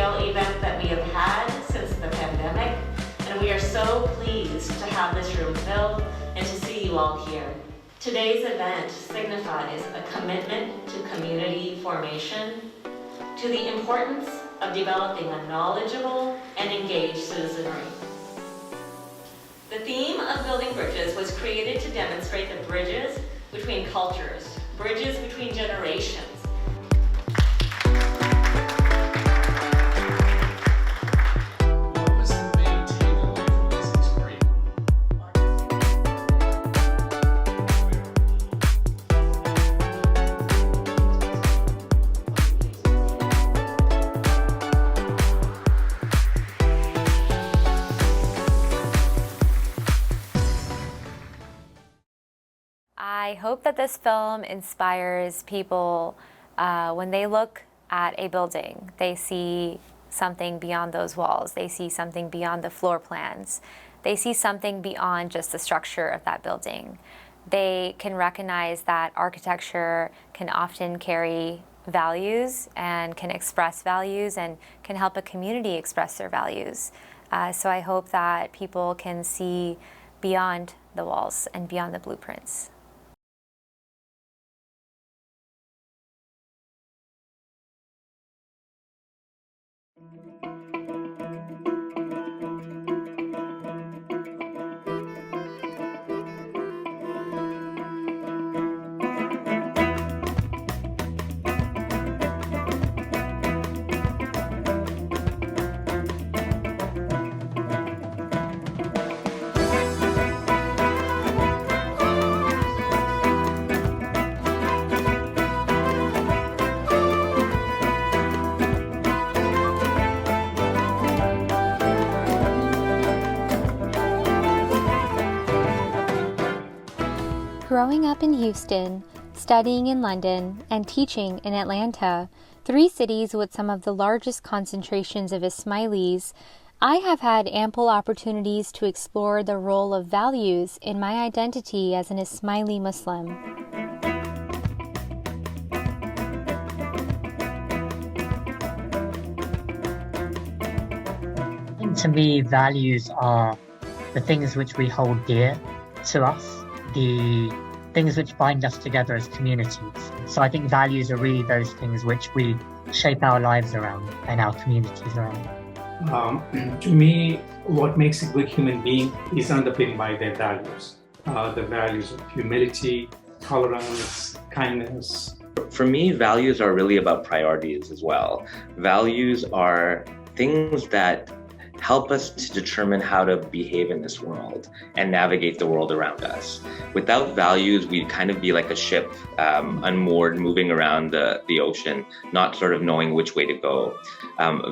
scale event that we have had since the pandemic, and we are so pleased to have this room filled and to see you all here. Today's event signifies a commitment to community formation, to the importance of developing a knowledgeable and engaged citizenry. The theme of Building Bridges was created to demonstrate the bridges between cultures, bridges between generations. I hope that this film inspires people when they look at a building. They see something beyond those walls. They see something beyond the floor plans. They see something beyond just the structure of that building. They can recognize that architecture can often carry values and can express values and can help a community express their values. So I hope that people can see beyond the walls and beyond the blueprints. Growing up in Houston, studying in London, and teaching in Atlanta, three cities with some of the largest concentrations of Ismailis, I have had ample opportunities to explore the role of values in my identity as an Ismaili Muslim. To me, values are the things which we hold dear to us, the things which bind us together as communities. So I think values are really those things which we shape our lives around and our communities around. To me, what makes a good human being is underpinned by their values. The values of humility, tolerance, kindness. For me, values are really about priorities as well. Values are things that help us to determine how to behave in this world and navigate the world around us. Without values, we'd kind of be like a ship unmoored, moving around the ocean, not sort of knowing which way to go.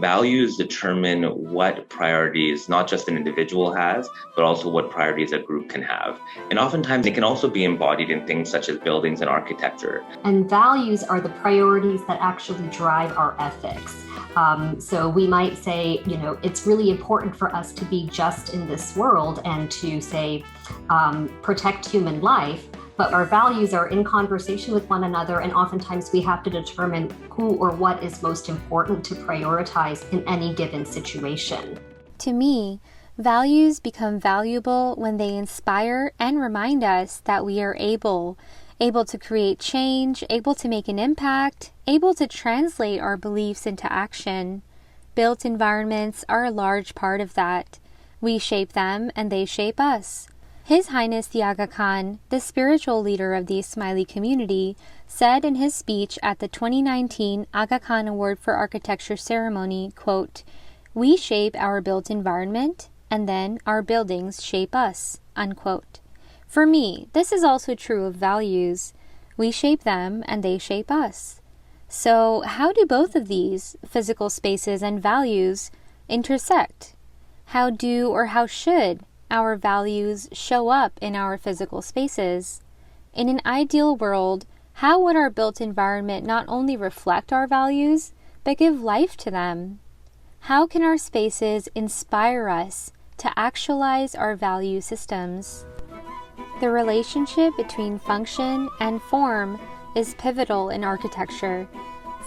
Values determine what priorities not just an individual has, but also what priorities a group can have. And oftentimes they can also be embodied in things such as buildings and architecture. And values are the priorities that actually drive our ethics. So we might say, it's really important for us to be just in this world and to say, protect human life, but our values are in conversation with one another, and oftentimes we have to determine who or what is most important to prioritize in any given situation. To me, values become valuable when they inspire and remind us that we are able to create change, able to make an impact, able to translate our beliefs into action. Built environments are a large part of that. We shape them and they shape us. His Highness the Aga Khan, the spiritual leader of the Ismaili community, said in his speech at the 2019 Aga Khan Award for Architecture ceremony, quote, "We shape our built environment and then our buildings shape us," unquote. For me, this is also true of values. We shape them and they shape us. So how do both of these, physical spaces and values, intersect? How do or how should our values show up in our physical spaces? In an ideal world, how would our built environment not only reflect our values, but give life to them? How can our spaces inspire us to actualize our value systems? The relationship between function and form is pivotal in architecture.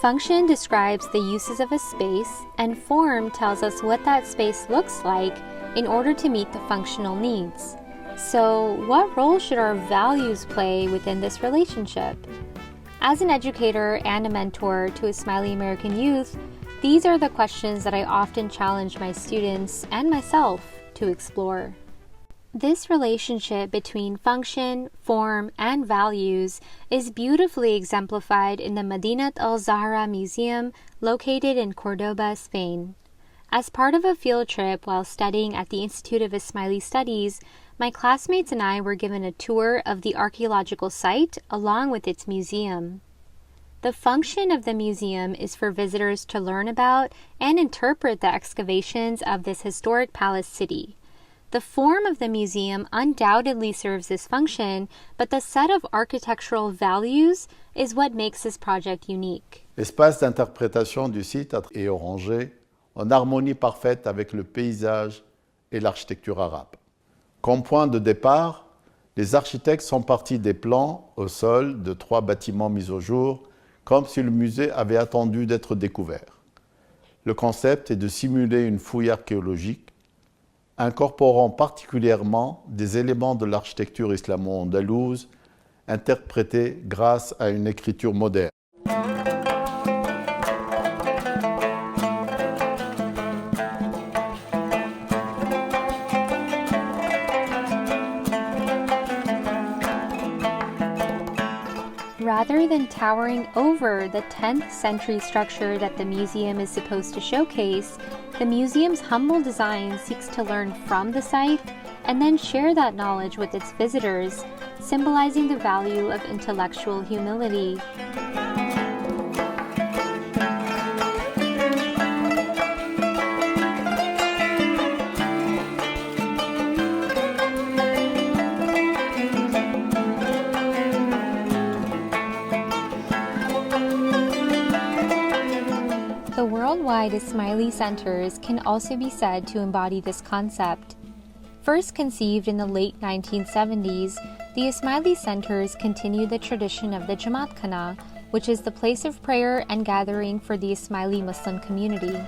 Function describes the uses of a space, and form tells us what that space looks like in order to meet the functional needs. So, what role should our values play within this relationship? As an educator and a mentor to Ismaili American youth, these are the questions that I often challenge my students and myself to explore. This relationship between function, form, and values is beautifully exemplified in the Madinat al-Zahra Museum located in Cordoba, Spain. As part of a field trip while studying at the Institute of Ismaili Studies, my classmates and I were given a tour of the archaeological site along with its museum. The function of the museum is for visitors to learn about and interpret the excavations of this historic palace city. The form of the museum undoubtedly serves this function, but the set of architectural values is what makes this project unique. L'espace d'interprétation du site est orangé en harmonie parfaite avec le paysage et l'architecture arabe. Comme point de départ, les architectes sont partis des plans au sol de 3 bâtiments mis au jour, comme si le musée avait attendu d'être découvert. Le concept est de simuler une fouille archéologique, incorporant particulièrement des éléments de l'architecture islamo-andalouse interprétés grâce à une écriture moderne. Rather than towering over the 10th century structure that the museum is supposed to showcase, the museum's humble design seeks to learn from the site and then share that knowledge with its visitors, symbolizing the value of intellectual humility. The worldwide Ismaili Centers can also be said to embody this concept. First conceived in the late 1970s, the Ismaili Centers continue the tradition of the Jamatkhana, which is the place of prayer and gathering for the Ismaili Muslim community.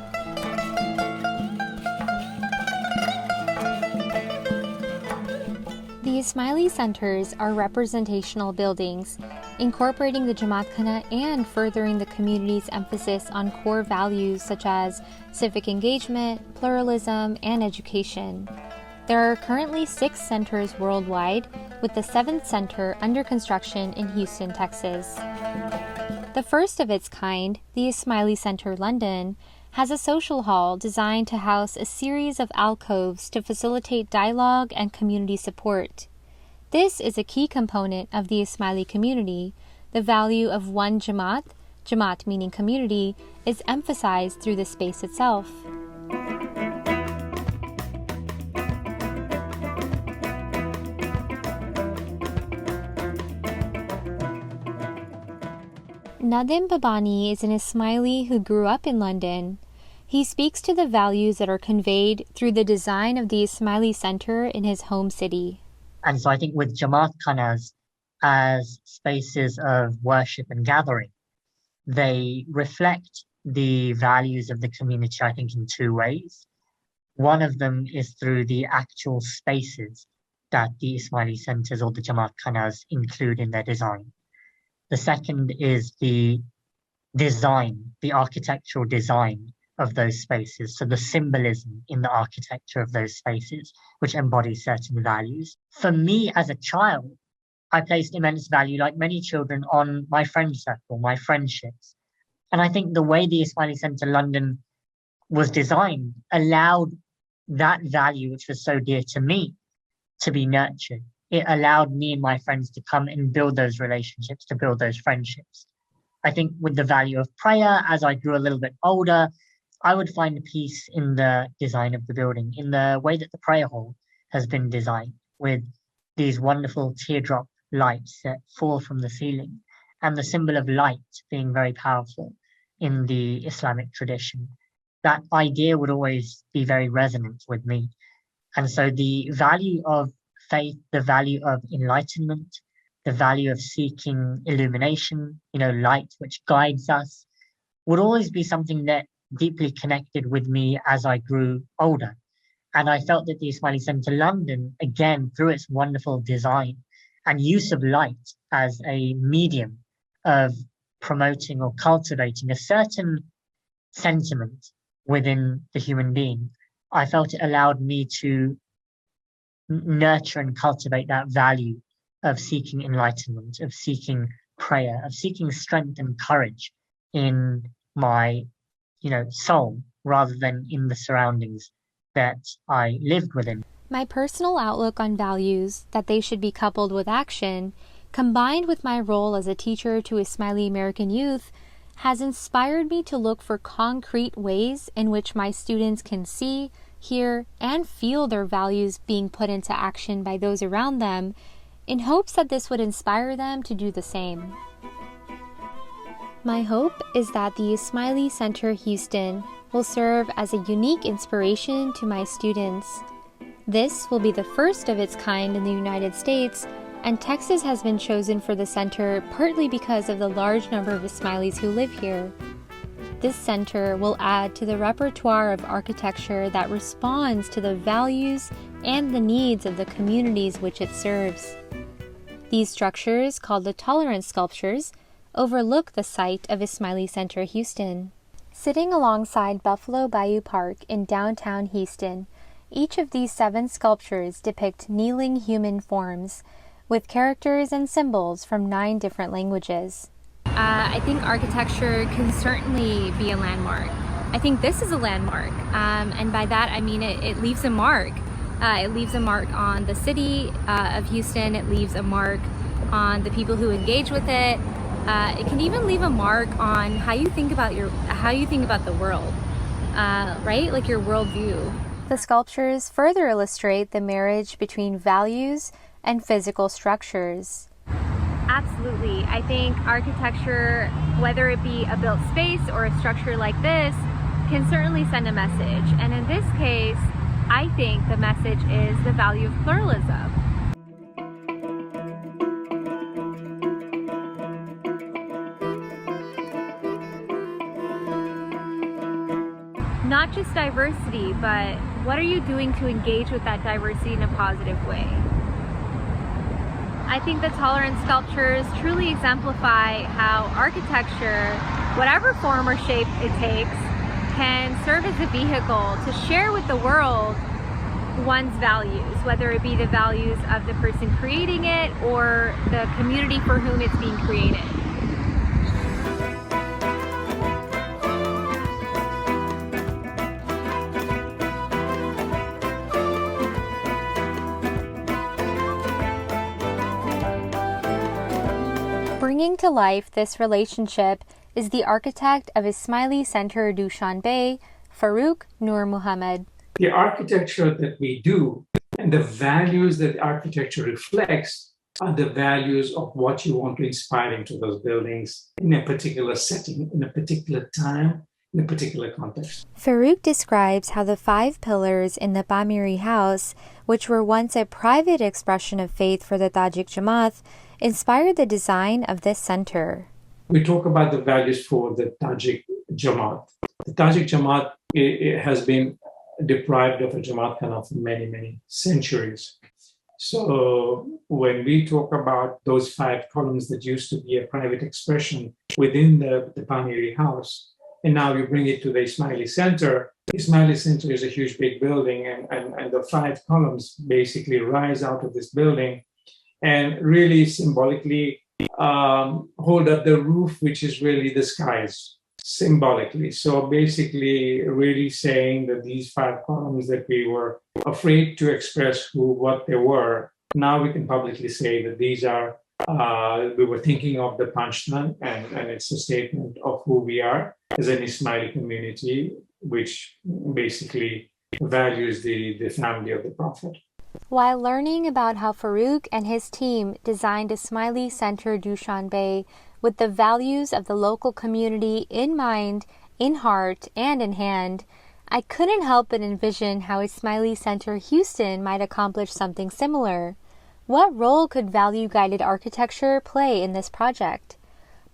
The Ismaili Centers are representational buildings, incorporating the Jamatkhana and furthering the community's emphasis on core values such as civic engagement, pluralism, and education. There are currently 6 centers worldwide, with the 7th center under construction in Houston, Texas. The first of its kind, the Ismaili Center London, has a social hall designed to house a series of alcoves to facilitate dialogue and community support. This is a key component of the Ismaili community. The value of one Jamaat, Jamaat meaning community, is emphasized through the space itself. Nadim Babani is an Ismaili who grew up in London. He speaks to the values that are conveyed through the design of the Ismaili Center in his home city. And so I think with Jamaat Khanas as spaces of worship and gathering, they reflect the values of the community, I think, in 2 ways. One of them is through the actual spaces that the Ismaili Centers or the Jamaat Khanas include in their design. The second is the design, the architectural design of those spaces. So the symbolism in the architecture of those spaces, which embodies certain values. For me as a child, I placed immense value, like many children, on my friend circle, my friendships. And I think the way the Ismaili Center London was designed allowed that value, which was so dear to me, to be nurtured. It allowed me and my friends to come and build those relationships, to build those friendships. I think with the value of prayer, as I grew a little bit older, I would find peace in the design of the building, in the way that the prayer hall has been designed, with these wonderful teardrop lights that fall from the ceiling, and the symbol of light being very powerful in the Islamic tradition. That idea would always be very resonant with me. And so the value of faith, the value of enlightenment, the value of seeking illumination, light which guides us, would always be something that deeply connected with me as I grew older. And I felt that the Ismaili Center London, again, through its wonderful design and use of light as a medium of promoting or cultivating a certain sentiment within the human being, I felt it allowed me to nurture and cultivate that value of seeking enlightenment, of seeking prayer, of seeking strength and courage in my, soul rather than in the surroundings that I lived within. My personal outlook on values, that they should be coupled with action, combined with my role as a teacher to Ismaili American youth, has inspired me to look for concrete ways in which my students can see, hear, and feel their values being put into action by those around them, in hopes that this would inspire them to do the same. My hope is that the Ismaili Center Houston will serve as a unique inspiration to my students. This will be the first of its kind in the United States, and Texas has been chosen for the center partly because of the large number of Ismailis who live here. This center will add to the repertoire of architecture that responds to the values and the needs of the communities which it serves. These structures, called the tolerance sculptures, overlook the site of Ismaili Center Houston. Sitting alongside Buffalo Bayou Park in downtown Houston, each of these 7 sculptures depict kneeling human forms, with characters and symbols from 9 different languages. I think architecture can certainly be a landmark. I think this is a landmark, and by that I mean it leaves a mark. It leaves a mark on the city of Houston. It leaves a mark on the people who engage with it. It can even leave a mark on how you think about the world, right? Like your worldview. The sculptures further illustrate the marriage between values and physical structures. Absolutely. I think architecture, whether it be a built space or a structure like this, can certainly send a message. And in this case, I think the message is the value of pluralism. Not just diversity, but what are you doing to engage with that diversity in a positive way? I think the tolerance sculptures truly exemplify how architecture, whatever form or shape it takes, can serve as a vehicle to share with the world one's values, whether it be the values of the person creating it or the community for whom it's being created. Bringing to life this relationship is the architect of Ismaili Center Dushanbe, Farooq Nur Muhammad. The architecture that we do and the values that architecture reflects are the values of what you want to inspire into those buildings in a particular setting, in a particular time, in a particular context. Farooq describes how the 5 pillars in the Bamiri house, which were once a private expression of faith for the Tajik Jamaat, inspired the design of this center. We talk about the values for the Tajik Jamaat. The Tajik Jamaat has been deprived of a Jamatkhana for many, many centuries. So when we talk about those 5 columns that used to be a private expression within the Bamiri house, and now we bring it to the Ismaili Center. Ismaili Center is a huge big building, and the 5 columns basically rise out of this building and really symbolically hold up the roof, which is really the skies, symbolically. So basically really saying that these 5 columns that we were afraid to express what they were, now we can publicly say that these are, we were thinking of the Panchtan, and it's a statement of who we are as an Ismaili community, which basically values the family of the Prophet. While learning about how Farooq and his team designed Ismaili Center Dushanbe with the values of the local community in mind, in heart, and in hand, I couldn't help but envision how Ismaili Center Houston might accomplish something similar. What role could value-guided architecture play in this project?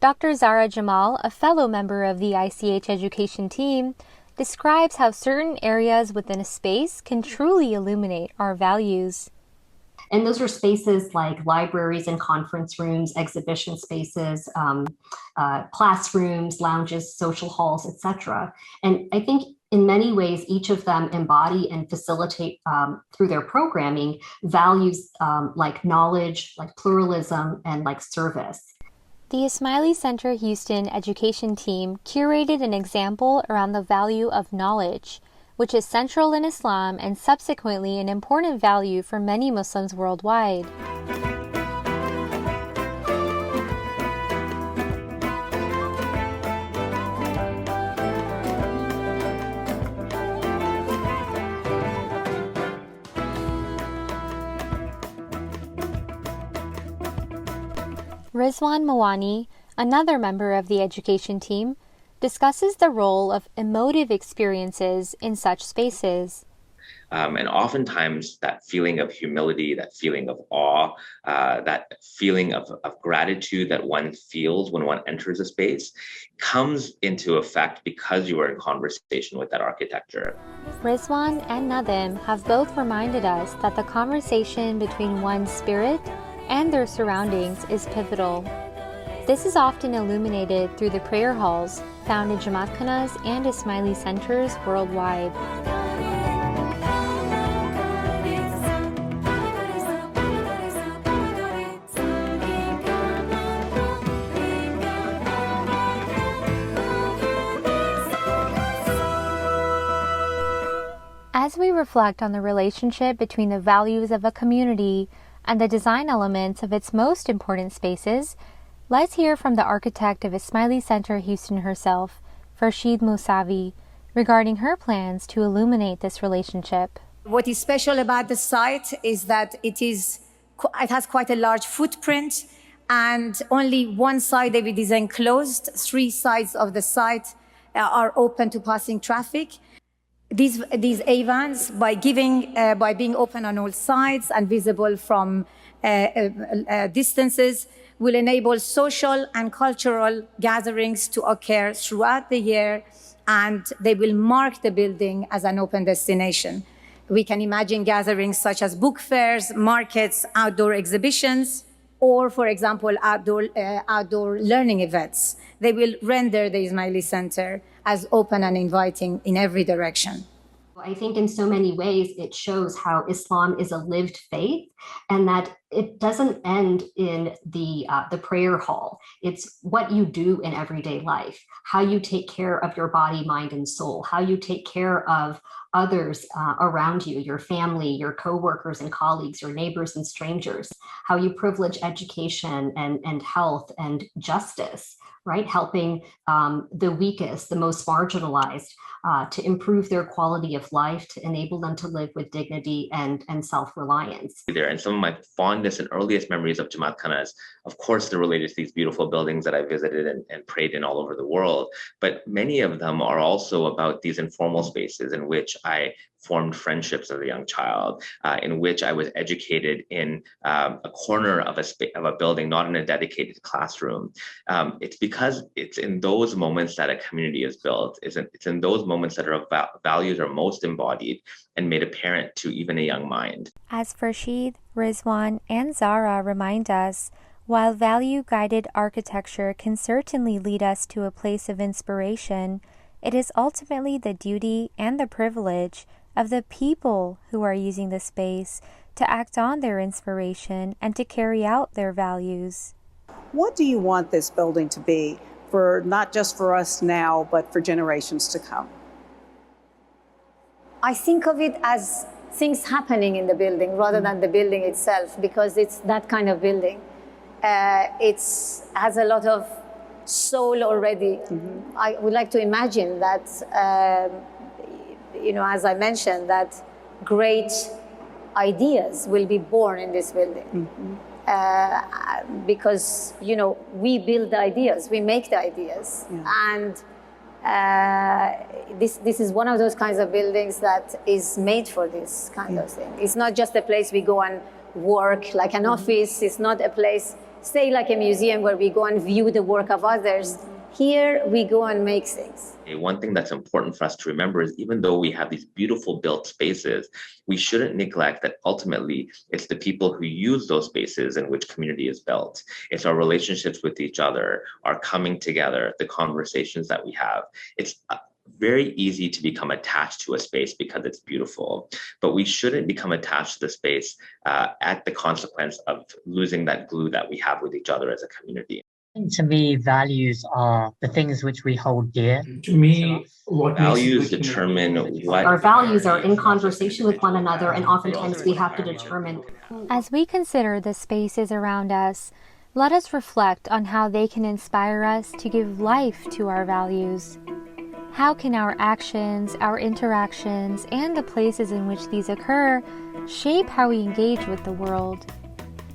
Dr. Zara Jamal, a fellow member of the ICH education team, describes how certain areas within a space can truly illuminate our values. And those are spaces like libraries and conference rooms, exhibition spaces, classrooms, lounges, social halls, etc. And I think in many ways, each of them embody and facilitate through their programming values like knowledge, like pluralism, and like service. The Ismaili Center Houston education team curated an example around the value of knowledge, which is central in Islam and subsequently an important value for many Muslims worldwide. Rizwan Mawani, another member of the education team, discusses the role of emotive experiences in such spaces. And oftentimes that feeling of humility, that feeling of awe, that feeling of gratitude that one feels when one enters a space comes into effect because you are in conversation with that architecture. Rizwan and Nadim have both reminded us that the conversation between one's spirit and their surroundings is pivotal. This is often illuminated through the prayer halls found in Jamatkhana's and Ismaili Centers worldwide. As we reflect on the relationship between the values of a community and the design elements of its most important spaces, let's hear from the architect of Ismaili Center Houston herself, Farshid Mousavi, regarding her plans to illuminate this relationship. What is special about the site is that it has quite a large footprint, and only one side of it is enclosed. 3 sides of the site are open to passing traffic. These avans, by being open on all sides and visible from distances, will enable social and cultural gatherings to occur throughout the year, and they will mark the building as an open destination. We can imagine gatherings such as book fairs, markets, outdoor exhibitions, or, for example, outdoor learning events. They will render the Ismaili Center as open and inviting in every direction. I think in so many ways it shows how Islam is a lived faith, and that it doesn't end in the prayer hall. It's what you do in everyday life, how you take care of your body, mind, and soul, how you take care of others around you, your family, your coworkers and colleagues, your neighbors and strangers, how you privilege education and health and justice, right? Helping the weakest, the most marginalized, to improve their quality of life, to enable them to live with dignity and self-reliance. And some of my fondest and earliest memories of Jamatkhana is, of course, they're related to these beautiful buildings that I visited and prayed in all over the world. But many of them are also about these informal spaces in which I formed friendships as a young child, in which I was educated in a corner of a building, not in a dedicated classroom. It's because it's in those moments that a community is built. It's in those moments that our values are most embodied and made apparent to even a young mind. As Farshid, Rizwan, and Zara remind us, while value-guided architecture can certainly lead us to a place of inspiration, it is ultimately the duty and the privilege of the people who are using the space to act on their inspiration and to carry out their values. What do you want this building to be, for not just for us now, but for generations to come? I think of it as things happening in the building rather than the building itself, because it's that kind of building. It has a lot of soul already. Mm-hmm. I would like to imagine that, as I mentioned, that great ideas will be born in this building. Mm-hmm. Because, we build the ideas, we make the ideas. Yeah. And this is one of those kinds of buildings that is made for this kind of thing. It's not just a place we go and work like an office. It's not a place say like a museum where we go and view the work of others. Here we go and make things. One thing that's important for us to remember is even though we have these beautiful built spaces, we shouldn't neglect that ultimately it's the people who use those spaces in which community is built. It's our relationships with each other, our coming together, the conversations that we have. It's very easy to become attached to a space because it's beautiful, but we shouldn't become attached to the space at the consequence of losing that glue that we have with each other as a community. To me, values are the things which we hold dear. To me, what Values determine what Our values are in conversation with one another, and oftentimes we have to determine. As we consider the spaces around us, let us reflect on how they can inspire us to give life to our values. How can our actions, our interactions, and the places in which these occur shape how we engage with the world?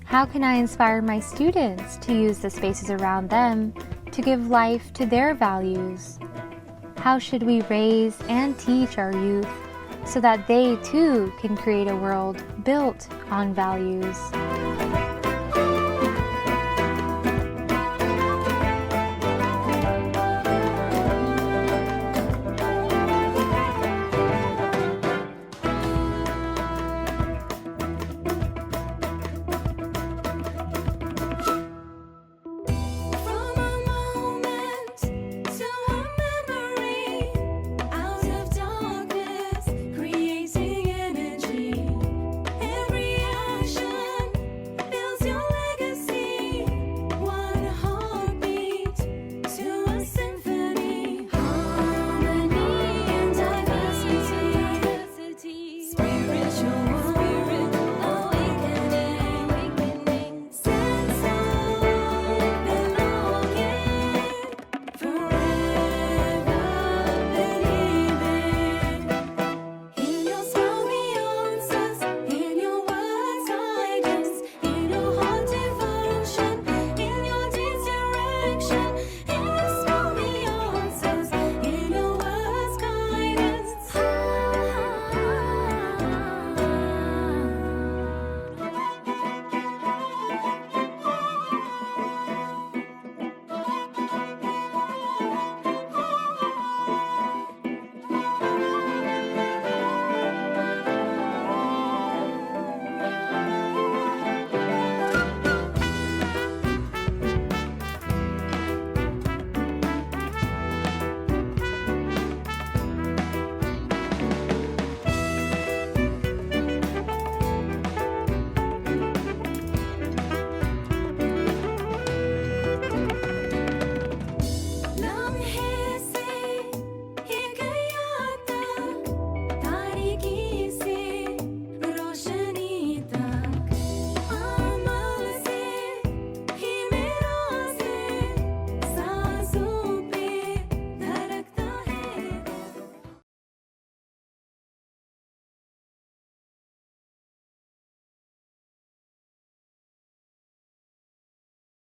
How can I inspire my students to use the spaces around them to give life to their values? How should we raise and teach our youth so that they too can create a world built on values?